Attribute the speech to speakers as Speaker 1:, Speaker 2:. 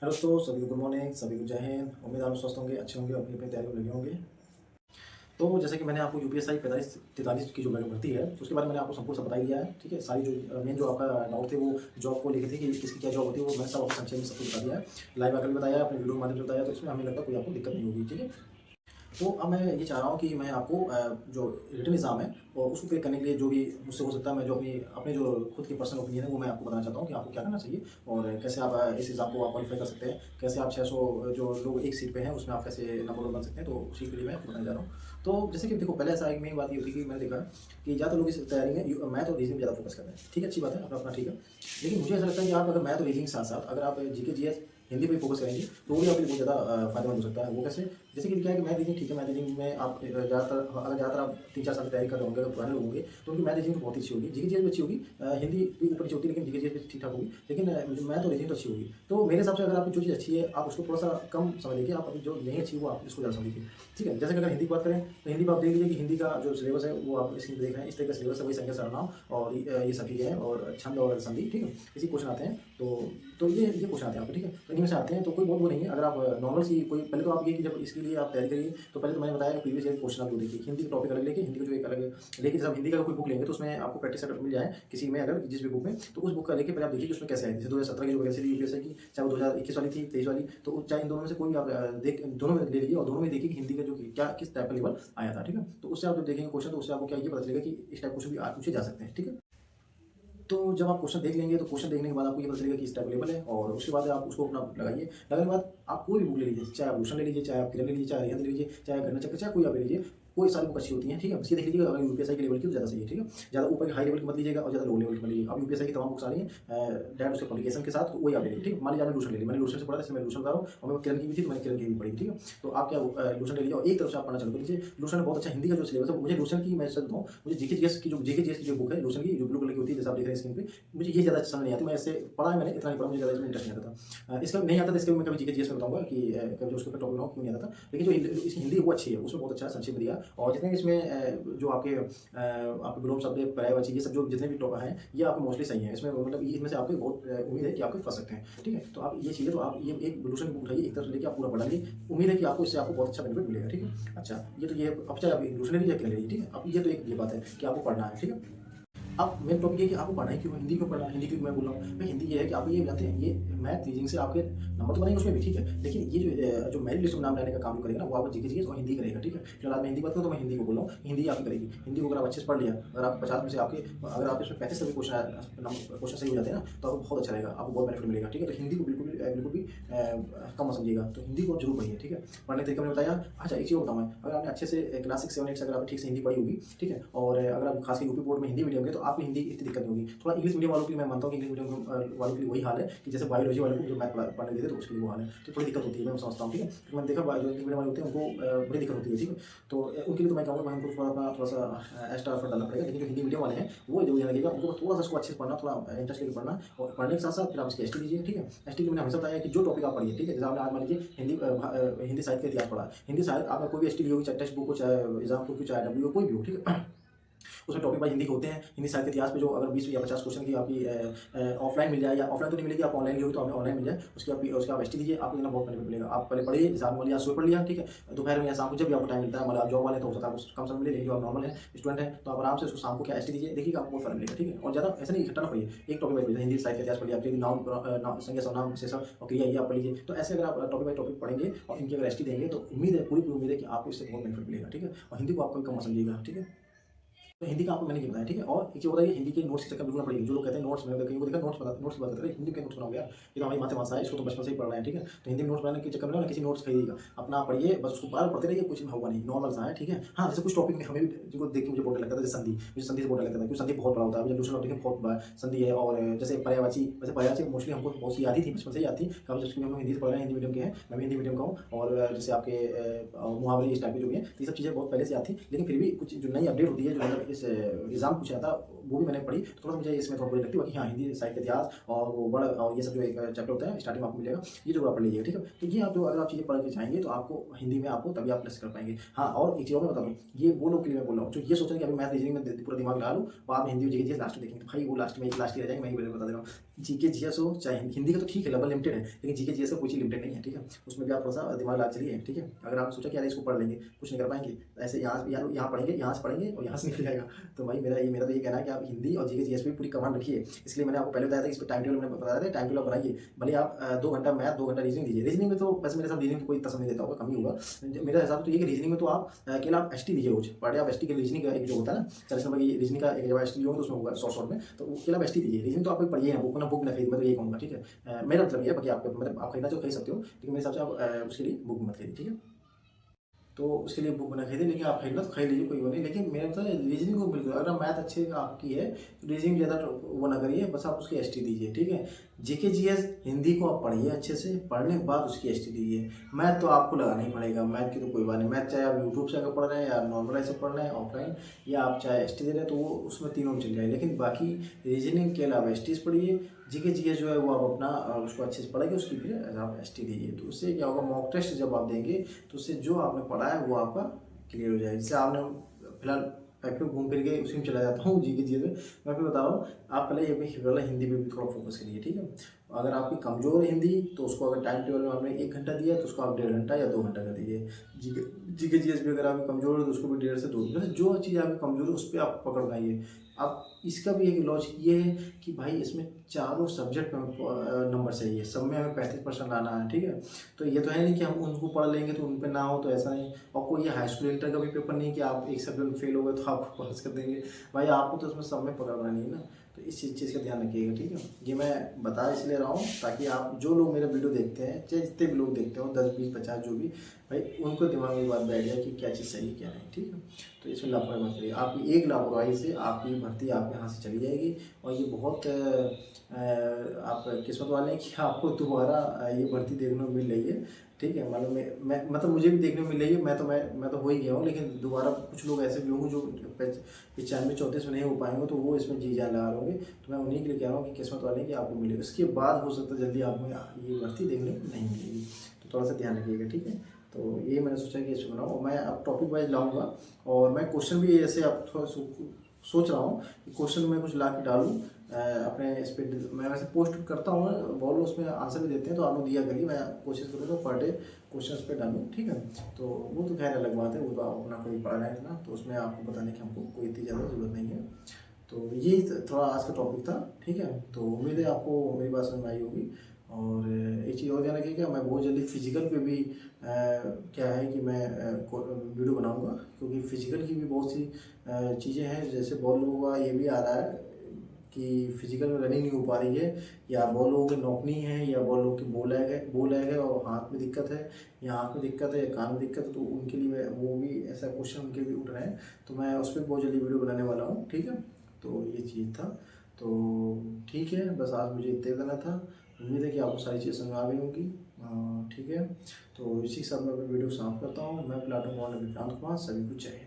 Speaker 1: Hello दोस्तों, सभी को गुड मॉर्निंग, सभी को जय हिंद। उम्मीद आप स्वस्थ होंगे, अच्छे होंगे, अपनी अपनी तैयारी में लगे होंगे। तो जैसे कि मैंने आपको यूपीएससी 45-43 की जो भर्ती है उसके बारे में मैंने आपको संपूर्ण सब बता ही दिया है। ठीक है, सारी जो मेन जो आपका डाउट थे वो जॉब को लेके थे कि किसकी क्या जॉब होती है, वो मैंने सब आपको संक्षेप में सब कुछ बता दिया है। लाइव आकर भी बताया, अपने वीडियो के माध्यम से बताया, तो इसमें हमें लगता है कोई आपको दिक्कत नहीं होगी। ठीक है, तो अब मैं ये चाह रहा हूँ कि मैं आपको जो रिटन एग्ज़ाम है और उसको क्लियर करने के लिए जो भी मुझसे हो सकता है, मैं जो अपनी अपने जो खुद की पर्सनल ओपिनियन है वो मैं आपको बताना चाहता हूँ कि आपको क्या करना चाहिए और कैसे आप इस एग्ज़ाम को आप क्वालिफाई कर सकते हैं, कैसे आप 600 जो लोग एक सीट पे हैं उसमें आप कैसे नंबर वन बन सकते हैं। तो उसी के लिए मैं आपको बताने जा रहा हूँ। तो जैसे कि देखो, पहले ऐसा एक मेन बात ये होती है कि मैंने देखा कि ज़्यादा लोग इस तैयारी में मैथ और रीजनिंग में ज़्यादा फोकस कर रहे हैं। ठीक है, अच्छी बात है, अपना अपना ठीक है। लेकिन मुझे ऐसा लगता है कि आप अगर मैथ और रीजनिंग के साथ साथ अगर आप जीके जीएस हिंदी पे फोकस करेंगे तो वो भी आपके लिए बहुत ज़्यादा फायदेमंद हो सकता है। वो कैसे? जैसे कि क्या है कि मैथ रीजनिंग ठीक है, मैथ रीजनिंग में आप ज़्यादातर आप 3-4 साल की तैयारी कर रहे होंगे, अगर पुराने लोग होंगे तो उनकी मैथ रीजनिंग तो बहुत ही अच्छी होगी, जीके जीएस भी अच्छी होगी, हिंदी भी ऊपर नीचे होती है लेकिन जीके जीएस भी ठीक ठाक होगी, लेकिन मैथ और रीजनिंग तो अच्छी होगी। तो मेरे हिसाब से अगर आपकी जो चीज़ अच्छी है आप उसको थोड़ा सा कम समय देखिए, आप अभी जो नहीं अच्छी है वो आप इसको ज़्यादा समझिए। ठीक है, जैसे कि अगर हिंदी की बात करें तो हिंदी में आप देख लीजिए कि हिंदी का जो सिलेबस है वो आप स्क्रीन पर देख रहे हैं, इस तरह का सिलेबस है, वही संज्ञा सर्वनाम और ये सभी है और छंद और संधि। ठीक है, इसी क्वेश्चन आते हैं। तो ये क्वेश्चन आते हैं आपको। ठीक है, तो इन्हीं में से आते हैं, तो कोई बहुत वो नहीं है। अगर आप नॉर्मल सी कोई पहले तो आप ये कि जब इसके लिए आप तैयारी करिए तो पहले तो मैंने बताया कि प्रीवियस ईयर क्वेश्चन आप जो देखिए, हिंदी का टॉपिक अलग लेके, हिंदी का जो एक अलग लेके, जब आप हिंदी का कोई बुक लेंगे तो उसमें आपको प्रैक्टिस सेट मिल जाए किसी में, अगर जिस भी बुक में, तो उस बुक का लेके पहले आप देखिए कि उसमें कैसे है। जैसे 2017 की जो वैकेंसी थी यूपीएससी की, चाहे वो 2021 वाली थी, 23 वाली, तो चाहे इन दोनों में से कोई भी आप देख दोनों में ले लीजिए और दोनों में देखिए कि हिंदी का जो क्या किस टाइप का लेवल आया था। ठीक है, तो उससे आप जब देखेंगे क्वेश्चन तो उससे आपको क्या ये पता चलेगा कि इस टाइप क्वेश्चन भी आप पूछे जा सकते हैं। ठीक है, तो जब आप क्वेश्चन देख लेंगे तो क्वेश्चन देखने के बाद आपको ये पता चलेगा कि इस अवेलेबल है और उसके बाद आप उसको अपना लगाइए। लगाने के बाद आप कोई भी बुक ले लीजिए, चाहे आप भूषण ले लीजिए, चाहे आप किरण ले लीजिए, चाहे अरिहंत ले लीजिए, चाहे गणना चक्र, चाहे कोई आप ले लीजिए, कोई सारी बुक अच्छी होती है। ठीक है, बस ये देख लीजिएगा अगर यूपीएससी के लेवल की तो ज़्यादा सही है। ठीक है, ज़्यादा ऊपर की हाई लेवल की मत लीजिएगा और ज़्यादा लो लेवल की मत लीजिएगा। अब यूपीएससी की तमाम बुक्स आ रही हैं डायरेक्ट उसके पब्लिकेशन के साथ, तो वही आप ले लीजिए। ठीक है, मान लीजिए आपने लूशन ले ली, मैंने लूशन से पढ़ा, इसलिए मैं लूशन बता रहा हूँ और मैं किरण की भी थी तो मैंने किरण की भी पढ़ी। ठीक है, तो आप क्या लूशन ले लीजिए और एक तरफ से आप पढ़ना चालू कर लीजिए। लूशन में बहुत अच्छा हिंदी का जो सिलेबस है, मुझे लूशन की मैं सच बताऊँ, मुझे जीके जीएस की जो बुक है लूशन की, जो ब्लू कलर की होती है जैसे आप देख रहे हैं स्क्रीन पे, मुझे ये ज़्यादा समझ नहीं आती। मैं ऐसे पढ़ा है मैंने, इतना नहीं पढ़ा, मुझे ज़्यादा इसमें इंटरेस्ट नहीं आता था। इसका नहीं आता था, इसके भी मैं कभी जीके जीएस में बताऊंगा कि कभी उसके ऊपर टॉपिक बनाऊँ क्यों नहीं आता था। लेकिन जो इसकी हिंदी है वो अच्छी है, उसमें बहुत अच्छा संक्षेप में दिया और जितने भी इसमें जो आपके विलोम शब्द, पर्यायवाची, ये सब जो जितने भी टॉपिक हैं ये आपके मोस्टली सही है। इसमें मतलब इनमें से आपको बहुत उम्मीद है कि आपके फंस सकते हैं। ठीक है, तो आप ये चीज़ें तो आप ये एक सॉल्यूशन की बुक उठाइए, एक तरफ लेके आप पूरा पढ़ाइए, उम्मीद है कि आपको इससे आपको बहुत अच्छा बेनिफिट मिलेगा। ठीक है, अच्छा ये तो ये अब चाहे आप सॉल्यूशन ले लीजिए या ले लीजिए। ठीक है, अब ये तो एक ये बात है कि आपको पढ़ना है। ठीक है, अब मेन टॉपिक ये है कि आपको पढ़ना है क्यों, हिंदी क्यों पढ़ना है, हिंदी क्यों मैं बोल रहा हूँ भाई, हिंदी ये है कि आप ये जानते हैं ये मैथ रीजनिंग से आपके नंबर तो बनेंगे उसमें भी। ठीक है, लेकिन ये जो मेरिट लिस्ट में नाम लाने का काम जो करेगा ना वो आपको जीके जीएस और हिंदी करेगा। ठीक है, फिलहाल मैं हिंदी बात करूँ तो मैं हिंदी को बोल रहा हूँ, हिंदी आपकी करेगी। हिंदी को अगर आप अच्छे से पढ़ लिया, अगर आप 50 में से आपके अगर आप इसमें 35 सभी क्वेश्चन सही हो जाते हैं ना तो आपको बहुत अच्छा रहेगा, आपको बहुत बेनिफिट मिलेगा। ठीक है, तो हिंदी को बिल्कुल भी कम मत समझिएगा, तो हिंदी को जरूर पढ़िए। ठीक है, पढ़ने तरीका मैंने बताया। अच्छा एक चीज़ बताऊँ मैं, अगर आपने अच्छे से क्लास 6, 7, 8 से अगर आप ठीक से हिंदी पढ़ी होगी, ठीक है, और अगर आप खास यूपी बोर्ड में हिंदी मीडियम के, तो आपको हिंदी इतनी दिक्कत नहीं होगी। थोड़ा इंग्लिश मीडियम वालों के लिए मैं मानता हूँ कि इंग्लिश मीडियम वालों के लिए वही हाल है कि जैसे बायोलॉजी वालों को जो मैथ पढ़ने देते तो उसके लिए वो हाल है, तो थोड़ी दिक्कत होती है, मैं समझता हूँ। ठीक है, क्योंकि मैंने देखा जो इंग्लिश मीडियम वाले होते हैं उनको बड़ी दिक्कत होती है। ठीक है, तो उनके लिए तो मैं कहूँगा हमको थोड़ा सा एक्स्ट्रा एफर्ट डालना पड़ेगा, लेकिन जो हिंदी मीडियम वाले हैं वो जरूर ध्यान रखिएगा, उनको थोड़ा सा इसको अच्छे से पढ़ना, थोड़ा इंटरेस्ट लेकर पढ़ना और पढ़ने के साथ साथ फिर आप इसकी एसटी लीजिए। ठीक है, एसटी की मैंने हमेशा बताया कि जो टॉपिक आप पढ़िए, ठीक है, जैसे आपने आज मान लीजिए हिंदी साहित्य का इतिहास पढ़ा, हिंदी साहित्य आपने कोई भी एसटी ली होगी, चाहे टेक्स्ट बुक हो, चाहे एग्जाम बुक हो, चाहे डब्ल्यू कोई भी हो। ठीक है, उसमें टॉपिक वाइज हिंदी के होते हैं। हिंदी साहित्य इतिहास पे जो अगर 20 या 50 क्वेश्चन की आपकी ऑफलाइन मिल जाए, या ऑफलाइन तो नहीं मिलेगी, आप ऑनलाइन ली होगी तो हमें ऑनलाइन मिल जाए, उसके आप एसटी लीजिए, आपको ना बहुत बेनिफिट मिलेगा। आप पहले पढ़िए, शाम वाली या सुबह पढ़ लिया, ठीक है, दोपहर में या शाम को जब भी आपको टाइम मिलता है, मतलब आप जॉब वाले तो हो सकता है आपको कम समय मिले, लेकिन जो आप नॉर्मल है स्टूडेंट है तो आप आराम से उसको शाम को क्या एसटी दीजिए, देखिएगा आपको बहुत फर्क मिलेगा। ठीक है, और ज़्यादा ऐसा नहीं इकट्ठा ना पढ़िए, एक टॉपिक वाइज पढ़िए, हिंदी साहित्य इतिहास पढ़िए, आपके नाउन संज्ञा सर्वनाम विशेषण और क्रिया ये आप पढ़ लीजिए। तो ऐसे अगर आप टॉपिक बाई टॉपिक पढ़ेंगे और इनकी अगर एसटी देंगे तो उम्मीद है, पूरी उम्मीद है कि आपको इससे बहुत बेनिफिट मिलेगा। ठीक है, और हिंदी को आप कभी कम मत समझिएगा। ठीक है, तो हिंदी का आपको मैंने ये बताया। ठीक है, और एक चीज़ बताइए, हिंदी के नोट्स की चक्कर बिल्कुल ना पड़ेगी। जो लोग कहते हैं नोट्स में कहीं वो देखा नोट्स बात करते हैं, हिंदी के नोट्स बनाओगे यार, ये तो हमारी मातृभाषा है, इसको तो बचपन से ही पढ़ रहे हैं। ठीक है, तो हिंदी में नोट्स बनाने के चक्कर में ना किसी नोट्स खरीदिएगा, अपना पढ़िए, बस उसको बार पढ़ते रहिए, कुछ भी होगा नहीं, नॉर्मल सा है। ठीक है, हाँ जैसे कुछ टॉपिक में हमें भी जिनको देख के मुझे बोलने लगता था, जैसे संधि, मुझे संधि से बोलने लगता था क्योंकि संधि बहुत बड़ा होता है। मुझे दूसरा टॉपिक में बहुत संधि है, और जैसे पर्यायवाची, वैसे पर्यायवाची मोस्टली हमको बहुत सी याद ही थी, बचपन से ही याद थी, कम जबकि हम हिंदी से पढ़ रहे हैं, हिंदी मीडियम के हैं, मैं भी हिंदी मीडियम का हूँ, और जैसे आपके मुहावरे इस टाइप की जो भी है, ये सब चीज़ें बहुत पहले से याद थी, लेकिन फिर भी कुछ जो नई अपडेट होती है, जो इस एग्ज़ाम पूछा था वो भी मैंने पढ़ी, तो थोड़ा सा मुझे इसमें थोड़ा बुरी लगती है कि हाँ, हिंदी साहित्य इतिहास और वो बड़ा और ये सब जो एक चैप्टर होता है स्टार्टिंग में आपको मिलेगा, ये जो आप पढ़ लीजिएगा, ठीक है। तो ये आप जो अगर आप चीज़ें पढ़ के जाएँगे तो आपको हिंदी में आपको तभी आप प्लस कर पाएँगे। हाँ, और एक चीज़ और मैं बता दूँ, ये वो लोग के लिए मैं बोल रहा हूँ जो ये सोच रहे हैं कि अभी मैथ रीजनिंग में पूरा दिमाग लगा लूँ, बाद में हिंदी और जीके लास्ट में देखेंगे, तो भाई वो लास्ट में लास्ट ही रह जाएंगे। मैं ही पहले बता दे रहा हूँ, जीके जीएस हो चाहे हिंदी का तो ठीक है, लेवल लिमिटेड है, लेकिन जीके जीएस का कोई चीज़ लिमिटेड नहीं है, ठीक है। उसमें भी आप थोड़ा सा दिमाग लगा चलिए, ठीक है। अगर आप सोचा कि यार इसको पढ़ लेंगे, कुछ नहीं कर पाएंगे, ऐसे यहाँ पढ़ेंगे, यहाँ से पढ़ेंगे और यहाँ से निकल जाएगा। तो भाई मेरा तो ये कहना है कि आप हिंदी और जीके जीएस पे पूरी कमांड रखिए। इसलिए मैंने आपको पहले बताया था, इस पर टाइम टेबल मैंने बताया था, टाइम टेबल बनाइए। भले आप 2 घंटा मैथ 2 घंटा रीजनिंग दीजिए। रीजनिंग में तो वैसे मेरे साथ रीजनिंग कोई पसंद नहीं देता होगा, कम ही होगा। मेरा हिसाब तो ये कि रीजनिंग में तो आप अकेला आप एसटी दीजिए रोज, पर डे आप एसटी के रीजनिंग का एक जो होता है ना 40 नंबर की रीजनिंग का एक जब एसटी होगा तो उसमें होगा शॉर्ट में, तो अकेला आप एसटी दीजिए। रीजनिंग तो आप कोई पढ़िए ना, बुक ना खरीद, मैं तो यही कहूँगा, ठीक है। मेरा मतलब ये है, बाकी आपका मतलब आप खरीदना तो खरीद सकते हो, लेकिन मेरे हिसाब से आप उसके लिए बुक मत खरीदिए, ठीक है। तो उसके लिए बुक बना खरीदे, लेकिन आप खरीदना तो खरीद लीजिए, कोई वो नहीं। लेकिन मेरा मतलब रीजनिंग को बिल्कुल, अगर मैथ अच्छे आपकी है तो रीजनिंग ज़्यादा वो ना करिए, बस आप उसकी एसटी दीजिए, ठीक है। जीके जीएस हिंदी को आप पढ़िए अच्छे से, पढ़ने के बाद उसकी एसटी दीजिए। मैथ तो आपको लगाना ही पड़ेगा, मैथ की तो कोई बात नहीं। मैथ चाहे आप यूट्यूब से अगर पढ़ रहे हैं या नॉर्मल ऐसे पढ़ रहे हैं ऑफलाइन, या आप चाहे एसटी दे रहे हैं, तो वो उसमें तीनों में चल जाए। लेकिन बाकी रीजनिंग के अलावा एसटीज पढ़िए, जीके जीएस जो है वो आप अपना उसको अच्छे से पढ़ेंगे, उसकी फिर आप एसटी दीजिए। तो उससे क्या होगा, मॉक टेस्ट जब आप देंगे तो उससे जो आपने पढ़ा है वो आपका क्लियर हो जाए। जैसे आपने फिलहाल मैं फिर घूम फिर के उसी में चला जाता हूँ जीके जीएस में। मैं फिर बता रहा हूँ, आप पहले ये वाला हिंदी पे भी थोड़ा फोकस करिए, ठीक है। अगर आपकी कमज़ोर है हिंदी, तो उसको अगर टाइम टेबल में आपने 1 घंटा दिया तो उसको आप 1.5 घंटा या 2 घंटा कर दीजिए। जीके जीएस भी अगर आपकी कमज़ोर है तो उसको भी 1.5 से 2, मतलब जो चीज़ आपकी कमज़ोर है उस पर आप पकड़ पाइए। अब इसका भी एक लॉजिक ये है कि भाई इसमें चारों सब्जेक्ट में नंबर चाहिए, सब में हमें 35% लाना है, ठीक है। तो ये तो है नहीं कि हम उनको पढ़ लेंगे तो उन पे ना हो, तो ऐसा नहीं। और कोई ये हाई स्कूल इंटर का भी पेपर नहीं कि आप एक सब्जेक्ट में फेल हो गए तो आप पास कर देंगे। भाई आपको तो उसमें सब में पकड़ना नहीं है ना, तो इस चीज़ का ध्यान रखिएगा, ठीक है। ये मैं बता इसलिए रहा हूँ ताकि आप जो लोग मेरा वीडियो देखते हैं, चाहे जितने भी लोग देखते हो 10 20 50 जो भी, भाई उनको दिमाग में बात बैठ जाए कि क्या चीज़ सही क्या नहीं, ठीक है। तो इसमें लापरवाही मत करिए, आपकी एक लापरवाही से आपकी भर्ती आपके यहाँ से चली जाएगी। और ये बहुत आप किस्मत वाले हैं कि आपको दोबारा ये भर्ती देखने को मिल रही है, ठीक है। मालूम मैं मतलब मुझे भी देखने को मिल रही है, मैं तो हो ही गया हूँ, लेकिन दोबारा कुछ लोग ऐसे भी होंगे जो 95 34 में नहीं हो पाएंगे, तो वो इसमें जी जान लगा होंगे। तो मैं उन्हीं के लिए कह रहा हूँ कि किस्मत वाले कि आपको मिलेगा। इसके बाद हो सकता है जल्दी आपको ये भर्ती देखने को नहीं मिलेगी, तो थोड़ा सा ध्यान रखिएगा, ठीक है। तो ये मैंने सोचा कि इसमें बनाऊँ, मैं अब टॉपिक वाइज लाऊंगा, और मैं क्वेश्चन भी ऐसे अब थोड़ा सोच रहा हूँ कि क्वेश्चन में कुछ ला के डालूँ अपने इस पर। मैं वैसे पोस्ट करता हूँ, बोलो उसमें आंसर भी देते हैं, तो आप लोग दिया करिए, मैं कोशिश करूँगा पर डे क्वेश्चन पे डालूँ, ठीक है। तो वो तो खैर अलग बात है, वो तो आप अपना कोई पढ़ रहे हैं ना, तो उसमें आपको बताने की हमको कोई इतनी ज़्यादा ज़रूरत नहीं है। तो ये थोड़ा आज का टॉपिक था, ठीक है। तो उम्मीद है आपको मेरी बात समझ में आई होगी। और एक चीज़ और ध्यान रखिएगा, मैं बहुत जल्दी फिजिकल पे भी क्या है कि मैं वीडियो बनाऊंगा, क्योंकि फिजिकल की भी बहुत सी चीज़ें हैं। जैसे बहुत लोगों का ये भी आ रहा है कि फिजिकल में रनिंग नहीं हो पा रही है, या बहुत लोगों की नौकनी है, या बहुत लोगों की बोल है और हाथ में दिक्कत है, या आँख में दिक्कत है, या कान में दिक्कत है, तो उनके लिए वो भी ऐसा क्वेश्चन उनके भी उठ रहे हैं। तो मैं उस पर बहुत जल्दी वीडियो बनाने वाला हूँ, ठीक है। तो ये चीज़ था, तो ठीक है, बस आज मुझे इतना देना था। उम्मीद है कि आपको सारी चीज़ समझ आ गई होंगी, ठीक है। तो इसी के साथ मैं अपनी वीडियो समाप्त करता हूँ। मैं प्लाटो विक्रांत कुमार, सभी कुछ चाहिए।